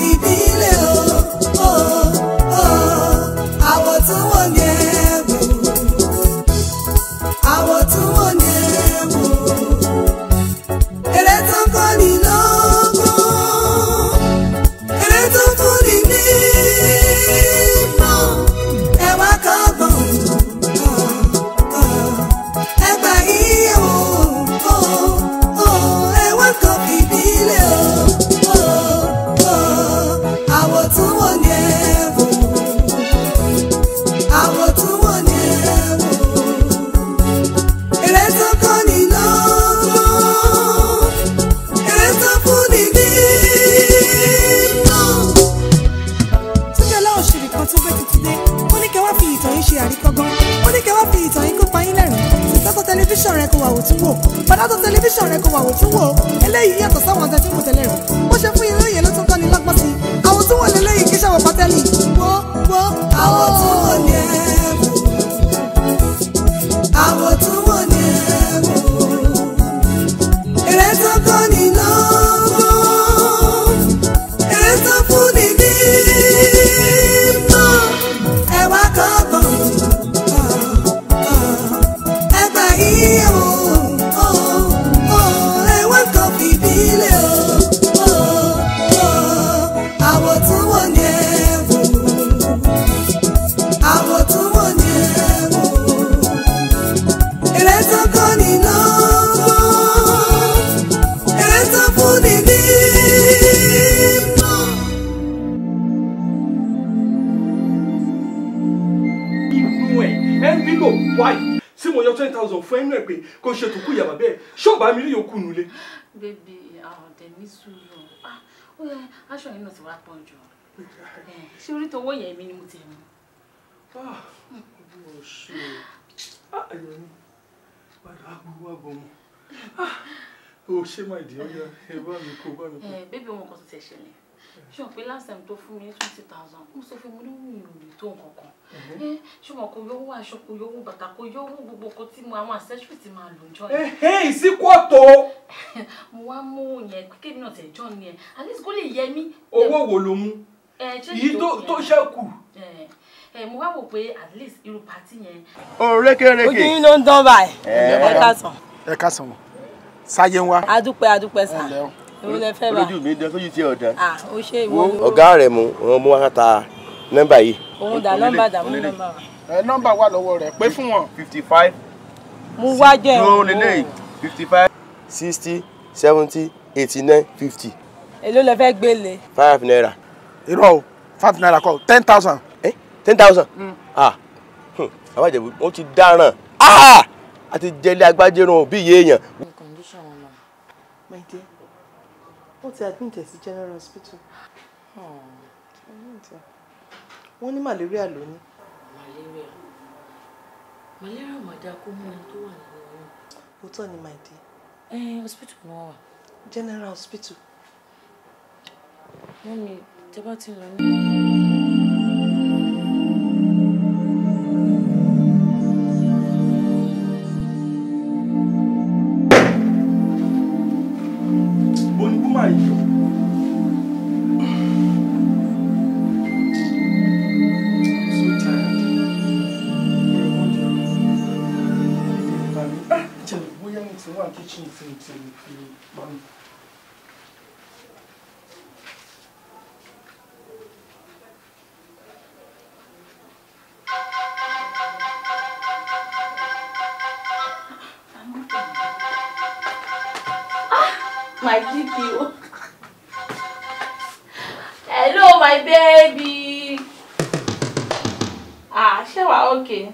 ìdílé o àwọ̀ tún wọ̀ ní ẹ̀wò àwọ̀ tún wọ̀ ní ẹ̀wò eré tó kọ́ ni lọ́gbọ́n eré tó fún ni mímọ́ ẹ̀wà kọ́gbọ̀n ẹgbà iye o ẹ̀wà kọ́ ìdílé o àwọ̀ tún wọ̀ ní ẹ̀wò àwọ̀ tún wọ̀ ní ẹ̀wò eré tó kọ́ ni lọ́gbọ́n eré tó fún ni mímọ́. Túndé Ọláwọ̀ ṣèrè kan tó gbé tuntun dé ó ní kẹ́ wá fi ìtàn yín ṣe àríkọ́gbọ́n ó ní kẹ́ wá fi ìtàn yín kó pa yín lẹ́rìn-ín tọ́tọ̀ tẹlifíṣàn rẹ kò wà wò tún wò bàdàtọ̀ tẹlifíṣàn rẹ kò wà wò tún wò eléyìí yàtọ̀ sáwọn ọ̀tẹ̀ tí mo tẹ̀lé rẹ̀ bó ṣe fún irú yẹn ló tún kọ́ ni lọ́gbọ́n sí àwọn tún wò lélẹ́yìí kí ṣàwọ̀ pátẹ́lì wo àwọn tún wò ní ẹ̀wò àwọn tún wò ní ẹ̀wò eré tó kọ́ ni lọ́gbọ́n eré tó fún ni mímọ́ ẹ̀wà kọ́gbọ̀n ẹgbà iye o ẹ̀wà kọ́ ìdílé o àwọ̀ tún wọ̀ ní ẹ̀wò àwọ̀ tún wọ̀ ní ẹ̀wò eré tó kọ́ ni lọ́gbọ́n eré tó fún ni mímọ́. inú ẹ̀ envelope white tí mo yọ 20,000 fún ẹnu ẹ̀ pé kò ṣe tó kú ìyàbá bẹ́ẹ̀ ṣọ́ọ̀bù àmì rí yòókù nulẹ̀. Bébí ọ̀dẹ̀ ní sùúrù ó yẹ aṣọ yìí náà ti wá pọ̀ jù ṣé orí tọwọ́ yẹn mi ni mo ti mú. Ọdún ọ̀ṣẹ́ ẹ̀yọ́ ni padà gbogbo àbọ̀ mọ́ ó ṣe máa dì ọ́yà ẹ bá mi kó bá mi kó. Bébí ọmọ kan tó ti ṣẹlẹ̀ ṣé o pé last time tó fún mi ní 20,000 mo sọ fún mi ní mi ò ní tó nǹkan kan ṣé mo kò yọwọ́ aṣọ kò yọwọ́ bàtà kò yọwọ́ gbogbo nǹkan tí mo àwọn accessory ti máa lò jọ yẹn. Ìsìnkú ọ̀tọ̀. Mo wá mú yẹn kékeré náà tẹ̀ jọ ni ẹ̀ at least kó lè yẹ mí. Owó wo ló mú? Yìí tó ṣẹ́kù. Mo wá wò pé at least irú pàtí yẹn. Rékèrékè. Ojú yín ló ń dán báyìí. Ẹ káàsán. Ẹ káàsán wọn. Sáyé ń wá. Adúpẹ́ sà. Èwo lẹ fẹ́ bá? Olójú mi dán sójú tí ọ̀dà. Ó ṣe ìwọ ló. Ọ̀gá rẹ̀ mú wọn mú wá ta nọ́mbà yìí. Òun dà nọ́mbà dà mú nọ́mbà wa. Nọ́mbà wà lọ́wọ́ rẹ̀ pé fún wọn. 55. Mú wá jẹ́ ìwọ̀n. Ló lélẹ̀ 55. 60, 70, 89, 50. Èló lẹ fẹ́ gbélé? 5 naira. Irọ́ o, 5 naira kọ́ 10,000. 10,000. Àwọn àjẹ̀bù wọ́n ti dáràn. Àti jẹ́lé agbájẹ́rùn bí iye èèyàn. Condition wọn náà. My dear, wọ́n ti admit ẹ̀ sí General Hospital. Wọ́n ní malaria ló ní. Malaria mà dáa kó mú ẹni tó wà nínú oyún. Òótọ́ ni my dear. Hospital ni wọ́n wà. General Hospital. Mọ́mí tẹ́ bá ti lọ ní. Bonibuma yìí. Kitchen My DPO. Hello, my baby. Ṣé wà okay?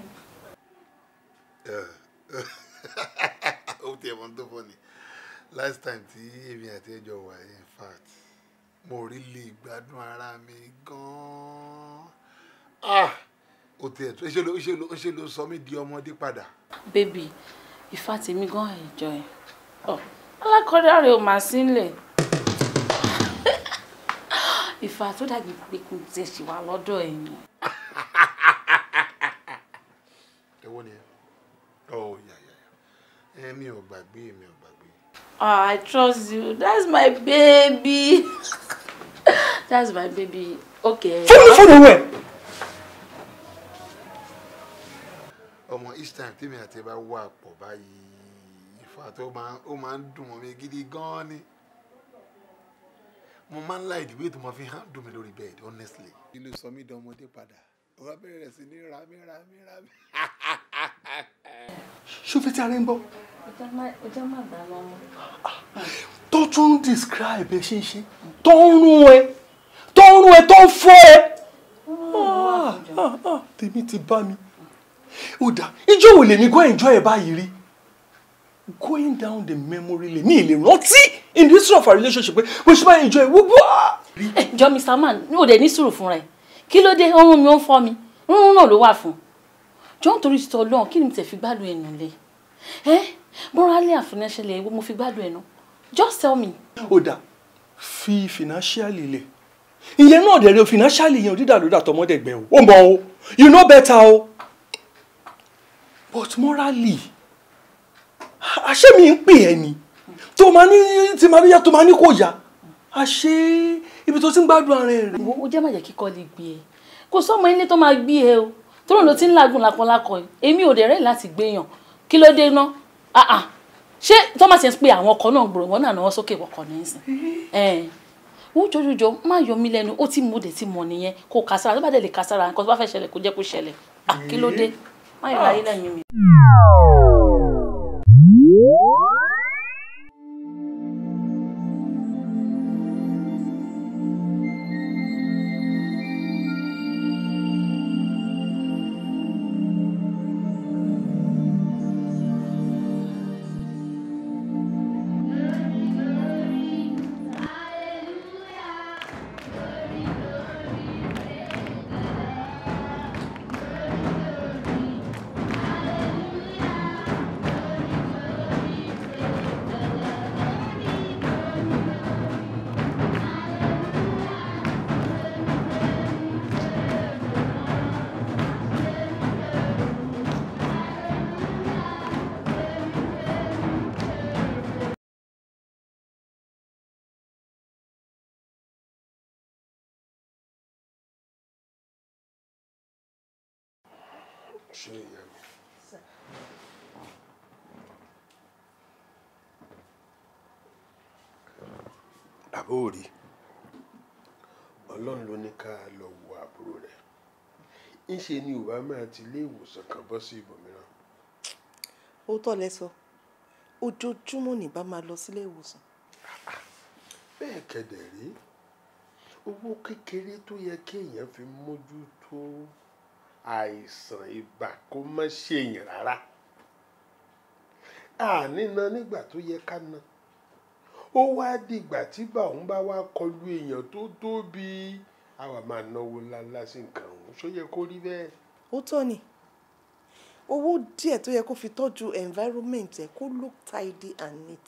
Ó ti ẹ̀wọ̀n tó fọ́ ni last time tí èmi àti ẹjọ́ wà in fact mo rí lè gbádùn ara mi gan-an. Ó ti ẹ̀ tó ṣe ló sọ mí di ọmọdé padà. Baby, ìfà tèmi gan enjoy. Alákọ̀ọ́dá rẹ̀ ò máa sílẹ̀. Ìfà tó dàbí pé kò tiẹ̀ ṣì wà lọ́dọ̀ ẹ̀yìn. Èwo ni ẹ? Oh, yeah. Mi ò gbàgbé. I trust you. That's my baby. That's my baby. Okay. Fóònù wẹ̀. Ọmọ each time tí mi àti ẹ bá wà pọ̀ báyìí ìfà tó ó máa ń dùn mọ́ mi gidi gan-an ni. Mo máa ń láì ìdìbò ètò máa fi hàn dùn mí lórí bed honestly. Kí ló sọ mí di ọmọdé padà? Ó wá bẹ̀rẹ̀ sí ní ra mí. Ṣó fẹ́ tí ara ń gbọ́? Ọjọ́ má gbà lọ́mọ. Tó tún describe ẹ ṣe ṣe. Tó ń rún ẹ. Tó ń fọ́ ẹ. Tèmi ti bá mi. Ó dà, ìjọ́ wo lèmi go enjoy ẹ̀ báyìí rí? Going down the memory lane. Mi lè rántí in the history of our relationship pé bó ṣe máa enjoy gbogbo. Jọ Mr. Man, ní òde ní sùúrù fún rẹ̀. Kí ló dé ọrùn mi ó ń fọ́ mi? Rúnrún náà ló wà fún. Jọ ń torí sọ lọ́hùn kí ni mo tẹ̀ fi gbádùn ẹnu lé? Morally and financially mo fi gbádùn ẹnu. Just tell me. Ó dà, fi financially lẹ̀. Ìyẹn náà dẹ̀ rẹ̀ financially yẹn ò dídà lódà tọmọdé gbẹ̀ o. Ó mọ̀ o. You know better o. But morally, àṣé mi ń pè ẹ́ ni. Tó máa ní tí máa rí yá tó máa ní kò yá. Àṣé ibi tó ti ń gbádùn ara ẹ̀ rẹ̀. Ó jẹ́ má jẹ́ kíkọ́ lè gbé ẹ. Kò sọ́mọ ilé tó máa gbé ẹ o. Tóró ló ti ń làágùn lápọ̀lákọ̀ ẹ̀. Èmi ò dẹ̀ rẹ̀ láti gbéyàn. Kí ló dé ná? Ṣé Thomas ń pe àwọn ọkọ̀ náà gbòòrò wọn náà náà sókè wọkọ̀ ní ìsìn? Wọ́n jọjọjọ má yọ mí lẹ́nu ó ti mú òde tí mọ̀ nìyẹn kó kàsára tó bá dẹ̀ lè kàsára nǹkan tó bá fẹ́ ṣẹlẹ̀ kó jẹ́ kó ṣẹlẹ̀. Kí ló dé? Má yọ láyé lẹ́yìn mi. Ṣé ìyá mi? Àbórí Ọlọ́run ló ní ká lọ wo àbúrò rẹ̀. Ńṣe ni ìwà máa ti ilé ìwòsàn kan bọ́ sí ibòmíràn. Ó tọ́ lẹ sọ, ojoojúmọ́ ní bá máa lọ sílé ìwòsàn. Bẹ́ẹ̀ kẹ̀dẹ̀ rí owó kékeré tó yẹ kéèyàn fi mójútó àìsàn ibà kó má ṣèyàn rárá. Níná nígbà tó yẹ ká ná. Ó wá dìgbà tí bàún bá wá kọlu èèyàn tó tóbi àwa máa náwó ńláńlá sí nǹkan òun. Ṣó yẹ kó rí bẹ́ẹ̀? Ó tọ́ ni owó díẹ̀ tó yẹ kó fi tọ́jú environment ẹ̀ kó look tidy and neat.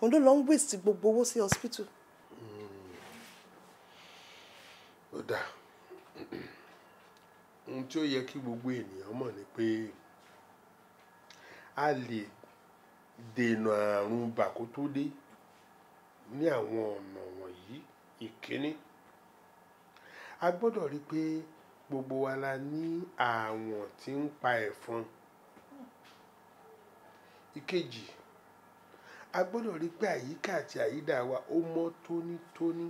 Òun ló lọ ń waste gbogbo owó sí hospital. Ó dáa. Ohun tí ó yẹ kí gbogbo ènìyàn mọ̀ ni pé a lè dènà àrùn ibà kó tó dé ní àwọn ọ̀nà wọ̀nyí. Ìkíní, a gbọ́dọ̀ rí pé gbogbo wa la ní àwọ̀n tí ń pa ẹ̀fọn. Ìkejì, a gbọ́dọ̀ rí pé àyíká àti àyídà wa ó mọ́ tónítóní.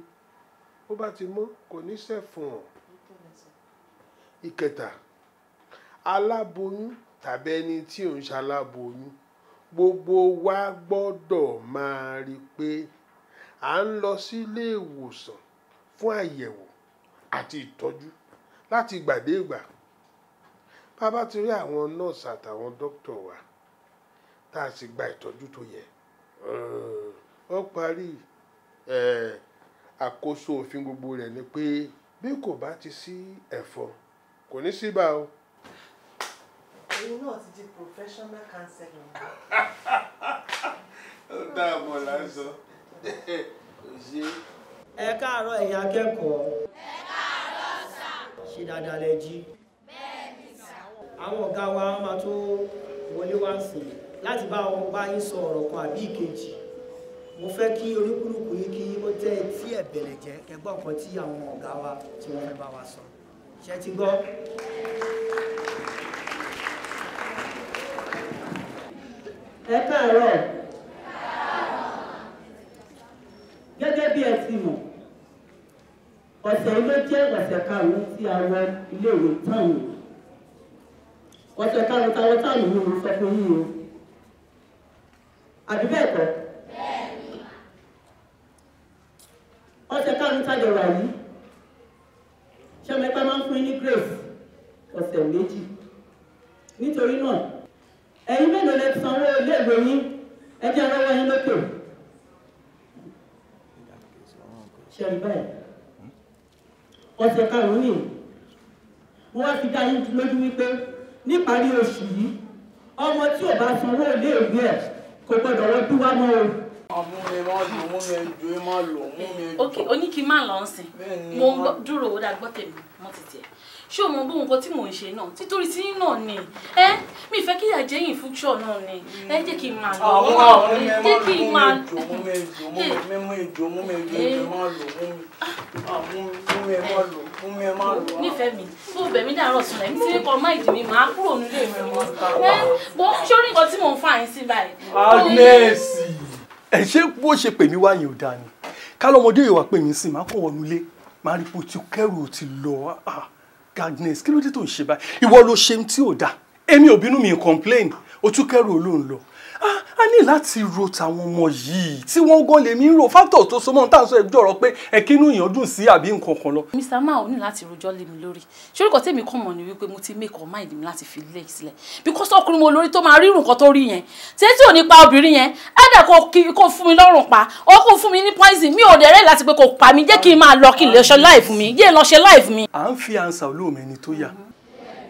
Bó bá ti mọ́ kò ní ṣẹ̀fọn. Ìkẹta, aláboyún tàbí ẹni tí ò ń ṣaláboyún gbogbo wa gbọ́dọ̀ máa rí pé à ń lọ sílé ìwòsàn fún àyẹ̀wò àti ìtọ́jú láti ìgbàdégbà. Bá bá ti rí àwọn nọ́ọ̀sì àtàwọn dókítà wa tá a sì gba ìtọ́jú tó yẹ ó parí. Àkóso òfin gbogbo rẹ̀ ni pé bí kò bá ti sí ẹ̀fọn kò ní sí bá o. Ẹ̀yin náà ti di professional counselor. Ó dáa mọ̀ lásán. Ẹ káàárọ̀ ẹ̀yin akẹ́kọ̀ọ́. Ẹ káàárọ̀ sà. Ṣé dáadáa lẹ jí? Bẹ́ẹ̀ni sà. Àwọn ọ̀gá wa máa tó wọlé wá sí láti bá yín sọ ọ̀rọ̀ kan àbí ìkejì mo fẹ́ kí olúkúlùkù yín kí ó tẹ́ etí ẹ̀bẹ̀lẹ̀ jẹ́ kẹgbọ́n nǹkan tí àwọn ọ̀gá wa tí wọ́n fẹ́ bá wa sọ ṣé ti gbọ́. ẹ káàárọ̀ gẹ́gẹ́ bí ẹ ti mọ̀ ọ̀sẹ̀ yìí ló jẹ́ ọ̀sẹ̀ karùn-ún tí a wọ iléèwé táwọn ọ̀sẹ̀ karùn-ún táwọn táwọn yìí ló sọ fún yín o àbí bẹ́ẹ̀ kọ́ ọ̀sẹ̀ karùn-ún tájọ wà yìí ṣé mẹ́ta máa ń fún yín ní grace ọ̀sẹ̀ méjì nítorí náà ẹ̀yin mélòó lẹ sanwó iléèwé yín ẹ jẹ́ ọlọ́wọ́ yín lókè ṣẹ̀rí báyìí ọ̀sẹ̀ karùn-ún nìyí wọ́n wá fi dá yín lójú wípé níparí oṣù yìí ọmọ tí ò bá sanwó iléèwé ẹ̀ kò gbọ́dọ̀ wọ́n dúwá mọ́ o. ọmọ mi máa lò mú mi ju ẹ máa lò mú mi. ok oní kí n máa lọ sìn mo dúró ó dá gbọ́ tèmi mọ́ títí ẹ̀ ṣé o mọ bó nǹkan tí mò ń ṣe náà títorí tí náà ni mi fẹ́ kí àjẹyìn fúnṣọ náà ni jẹ́ kí n máa lọ jẹ́ kí n máa nífẹ̀ẹ́ mi tó bẹ̀ mí dàrọ̀ sùn lẹ́yìn tí kò má ìdí mi máa kúrò nílé mi wọn bó ṣé orí nǹkan tí mò ń fà yín sí báyìí. Agnes ẹ ṣé bó ṣe pè mí wáyé ò dáa ni ká lọ́mọdé yìí wá pè mí sí máa kọ̀ wọnú ilé máa rí pé o ti kẹ́rù o ti lọ Agnes kí ló dé tó ń ṣe báyìí ìwọ ló ṣe tí ò dáa èmi ò bínú mi complain o tún kẹ́rù olóhùn lọ a ní láti ro tàwọn ọmọ yìí tí wọ́n gan lè mí rò factor tó so mọ́ tá à ń sọ ẹjọ́ ọ̀rọ̀ pé ẹ̀kínú èèyàn dùn sí àbí nǹkan kan lọ. Mr. Mao ní láti rojọ́ lé mi lórí ṣoríkọ tèmi kàn mọ̀ ní wípé mo ti make up mind mi láti fi lé sílẹ̀ because ọkùnrin mo lórí tó máa rí nǹkan tó rí yẹn tí ò ní pa obìnrin yẹn ẹ̀dẹ̀ kò fún mi lọ́rùn pa ó kò fún mi ní poison mi ò dẹ̀rẹ́ láti pé kò pa mi jẹ́ kí n máa lọ kí n lè ṣe life mi yé lọ ṣe life mi. à ń fi ansa olóòmẹ ni tó yà.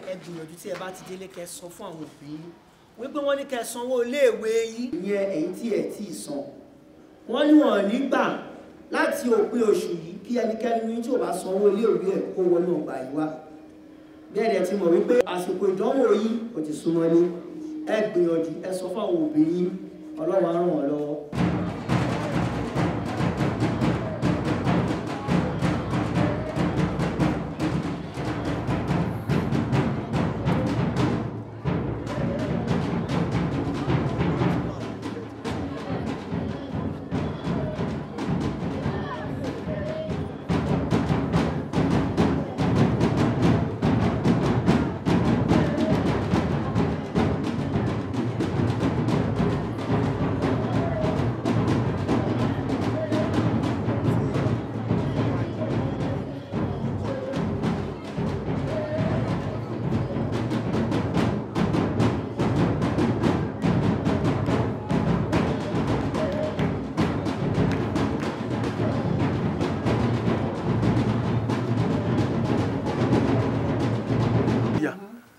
ẹ gbìyànjú tí ẹ bá ti délé kẹ́ sọ fún àwọn òbí yín wípé wọ́n ní kẹ́ sanwó iléèwé yín. ìyẹn ẹ̀yin tí ẹ̀ tí ì san wọ́n ní wọn ní gbà láti òpin oṣù yìí kí ẹnikẹ́ni ní tí ò bá sanwó iléèwé ẹ̀ kó wọnú ọgbà yìí wá. bí ẹ̀dẹ̀ ti mọ̀ wípé àsìkò ìdánwò yìí kò ti súnmọ́ ní ẹ gbìyànjú ẹ sọ fún àwọn òbí yín Ọlọ́run á ràn wọ́n lọ́wọ́.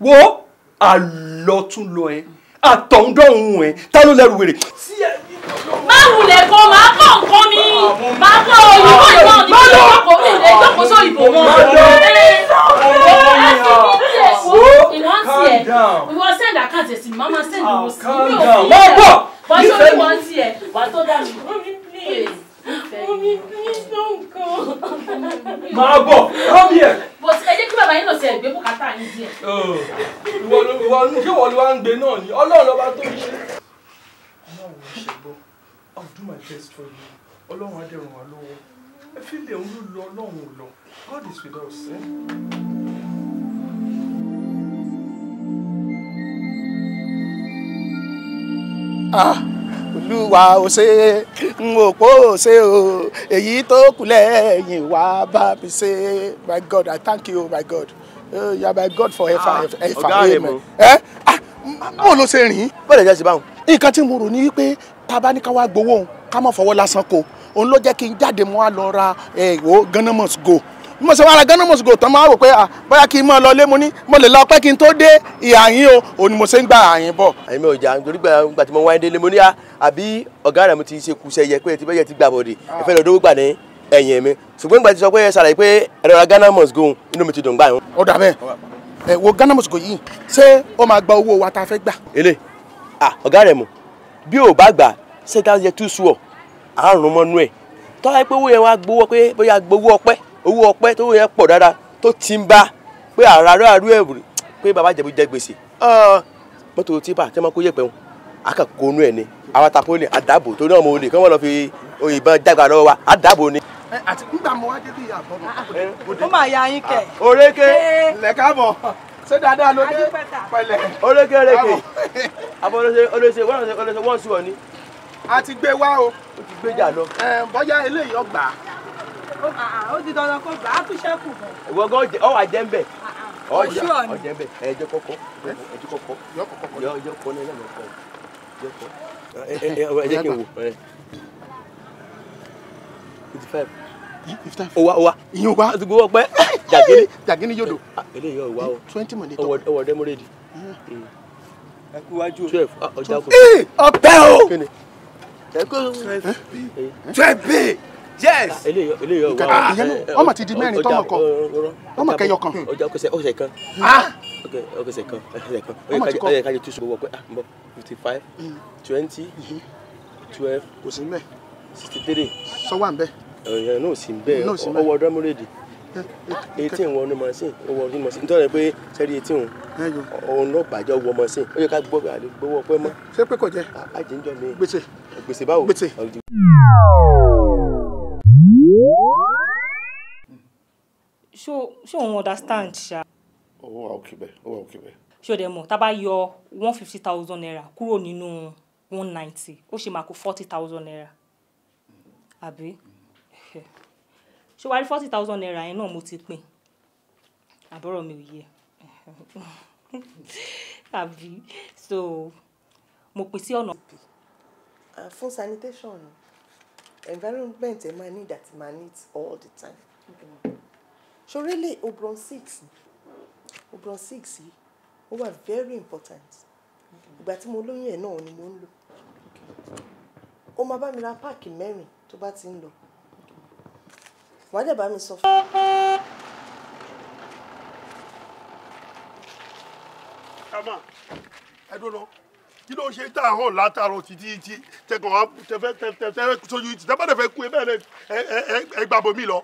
wo àlọ́túnlọ ẹ àtọ̀húndọ̀hún ẹ ta ló lẹ́rù wèrè. má wulẹ̀ kó máa bọ̀ nǹkan mi máa bọ̀ òyìnbó ìbọn ní kí lóko mi lè jókòó sórí ìbò wọn. ìwọ́n tiẹ̀ ìwọ́n send account sí mama send owó sí mi ò fi yẹ wọ́n sọ ìwọ́n tiẹ̀ wà tó dà mí. Mommy, please don't go. Máa bọ̀, come here. But ẹ jẹ́ kí bàbá yín lọ sí ẹ̀gbẹ́ bùkátà yín díẹ̀. Ṣé wọ́n ló wá ń gbé náà ni? Ọlọ́run ló bá tó ń ṣe. Ọlọ́run ò ṣe gbọ́. I'll do my best for you. Ọlọ́run á dẹ̀ ràn wá lọ́wọ́. Ẹ fi lè ń lọ Ọlọ́run ò lọ. God is with us. Olúwa ò ṣe n ò pò ò ṣe o èyí tó kù lẹ́yìn wá bá mi ṣe. My God, I thank you, my God. You are my God forever. Amen. Bó ló ṣe rìn? Bọ́ọ̀lù ẹ̀jẹ̀ ṣe báwọn. Nǹkan tí mo rò ní wípé tá a bá ní ká wá gbowó òun ká má fọwọ́ lásán kó òun ló jẹ́ kí n jáde mo wá lọ ra Ghana must go. Mo ṣe wá ra Ghana must go tán máa rò pé bóyá kí n máa lọ lé mo ní mo lè lọ pẹ́ kí n tó dé ìhà yín o òun ni mo ṣe ń gba àyìn bọ̀. Àyìn mi ò jà nítorí gbà tí mo wáyé délé mo ní àbí ọ̀gá rẹ̀ mo ti ṣe kùsẹ̀ yẹ pé ti bẹ́yẹ ti gbà bọ̀dẹ̀ ẹ fẹ́ lọ dówó gbà ní ẹ̀yìn mi ṣùgbọ́n ìgbà tí sọ pé ẹ ṣàlàyé pé ẹ̀rọ ra Ghana must go inú mi ti dùn gbà yín. Ó dà bẹ́ẹ̀ wo Ghana must go yìí ṣé ó máa gba owó wa tá a fẹ́ gbà. Èlé ọ̀gá rẹ̀ mu bí ò bá gbà ṣé ká yẹ tú sú ọ àrùn mọ́nú ẹ̀ tó wáyé pé owó yẹn wá gbowó pé bóyá gbowó ọpẹ́ owó ọpẹ́ tó yẹn pọ̀ dáadáa tó ti ń bá pé àràrú ẹ̀rù pé bàbá Ìjẹ̀bú jẹ gbèsè mọ́tò tipa tí wọ́n kó yẹ̀pẹ̀ wọn akàkónú ẹ̀ ni àwọn tako ní àdàbò tó náà mo lè kí wọ́n lọ fi òyìnbọn jágbà lọ́wọ́ wa àdàbò ni. àti nígbà mo wá dé bí àbọ̀ ó máa ya yín kẹ̀. orékè lẹ́kàbọ̀ ṣé dáadáa ló dé pẹ̀lẹ́. orékè àbọ̀ olóṣè wọ́n sùn ọ̀ ni. a ti gbé wá o. ó ti gbé jà lọ. bóyá eléyìí ọgbà. ó ti dandan kó gbà á tún ṣẹ́kù gan. ìwọ gan ọ wà jẹ́ ń bẹ̀. Oṣù ọ̀nì. ọjẹ́ ń bẹ̀ ẹjọ́ kọ́kọ́ ẹjọ́ kọ́kọ́ yọ kọ́ náà lọ́kọ́ ẹ jẹ́ kí n wò. 55. ó wá ìyẹn wá. àti gbowó ọpẹ́ jàgínní yòdò. eléyìí ọ̀ wá o. 20 money. ọwọ́ dẹ́mọ́rẹ́dì. ẹ kú wájú. 12 ọjà kò. ọpẹ́ o. 12 yes. eléyìí ọ̀ wá o. ọmọ ti di mẹ́rin tọmọ kan ọmọ kẹyọ kan. ọjà ọ̀sẹ̀ kan. ọ̀sẹ̀ kan. ọmọ ti kọ. ọ̀yẹ̀ kájọ tún gbowó ọpẹ́ 55 20 12 kò sí mẹ́. 63. sọ wà ń bẹ́. ọ̀yẹ̀ náà sì ń bẹ́ẹ̀ ọwọ́ dẹ́mọ́rẹ́dì. 18 wọnú machine owó ọdún machine nítorí pé sẹ́rí 18 òun náà bàjẹ́ owó machine ó yẹ ká gbọ́ pé àlè gbowó ọpẹ́ mọ́. ṣé pé kò jẹ́. àjẹjọ́ mi. gbèsè báwo. gbèsè. ṣé òun understand ṣá. owó wa òkè bẹ́ẹ̀. ṣé o dẹ̀ mọ̀ tá a bá yọ 150,000 naira kúrò nínú 190 ó ṣe máa kó 40,000 naira àbí ṣé wàá rí 40,000 naira yẹn náà mo ti pín àbúrò mi ò yẹ àbí so mo pín sí ọ̀nà. fún sanitation environment ẹ máa need àti máa need all the time. ṣorélé obron 6 yìí ó wà very important ìgbà tí mo lóyún ẹ̀ náà ni mo ń lò ó máa bá mi ra páàkì 4 tó bá ti ń lọ wàá dẹ̀ bá mi sọ fún. ẹ dúró kí ló ṣe tá a hàn látàrọ títí tẹkàn wá tẹfẹ sójú títí tẹfẹ fẹ kú ẹ bẹ́ẹ̀ ẹ gbàbọ mi lọ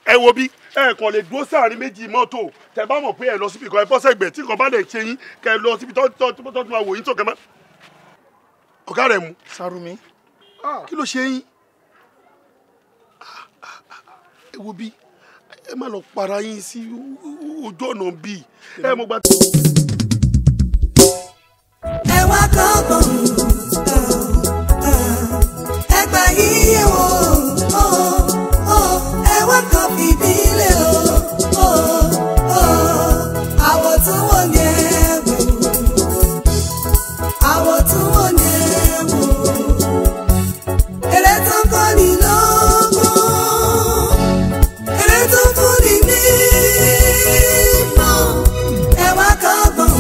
ẹ wo bí ẹ kàn lè dúró sáàrin méjì mọ́tò tẹ bá mọ̀ pé ẹ lọ síbi kan ẹ bọ́ sẹ́gbẹ̀ẹ́ tí nǹkan bá lè ṣe yín kẹ lọ síbi tó máa wò yín tó kẹ mọ́ ọ̀gá rẹ̀ mú. Sàrùmí. kí ló ṣe yín ẹ wo bí ẹ má lọ para yín sí ojú ọ̀nà bíi ẹ mọ̀ gbà. ẹ wá kọ́gbọ̀n ẹgbà yíyẹ wò ẹ wá kọ́ fìdílé o àwọ̀ tún wọ̀ ní ẹ wò àwọ̀ tún wọ̀ ní ẹ wò eré tó kọ́ ni lọ́gbọ́n eré tó fún ni ní ìmọ̀ ẹ wá kọ́gbọ̀n.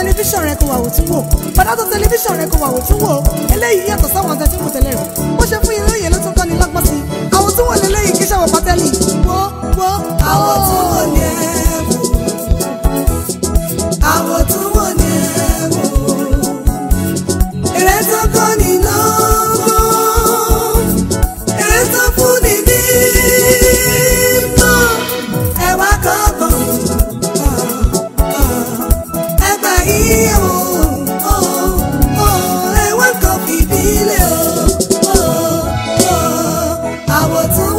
Tẹlifíṣàn rẹ kò wà òtún wò padà tó tẹlifíṣàn rẹ kò wà òtún wò eléyìí yàtọ̀ sáwọn ọ̀tẹ̀ tí mo tẹ̀lé rẹ̀ bó ṣe fún irú yẹn ló tún kọ́ ni lọ́gbọ́n sí àwọn tún wò lélẹ́yìí kí ṣàwọ̀ pátẹ́lì wo àwọn tún wò ní ẹ̀wò àwọn tún wò ní ẹ̀wò eré tó kọ́ ni lọ́gbọ́n eré tó fún ni ní ìmọ̀ ẹ̀wà kọ́gbọ̀n. I want to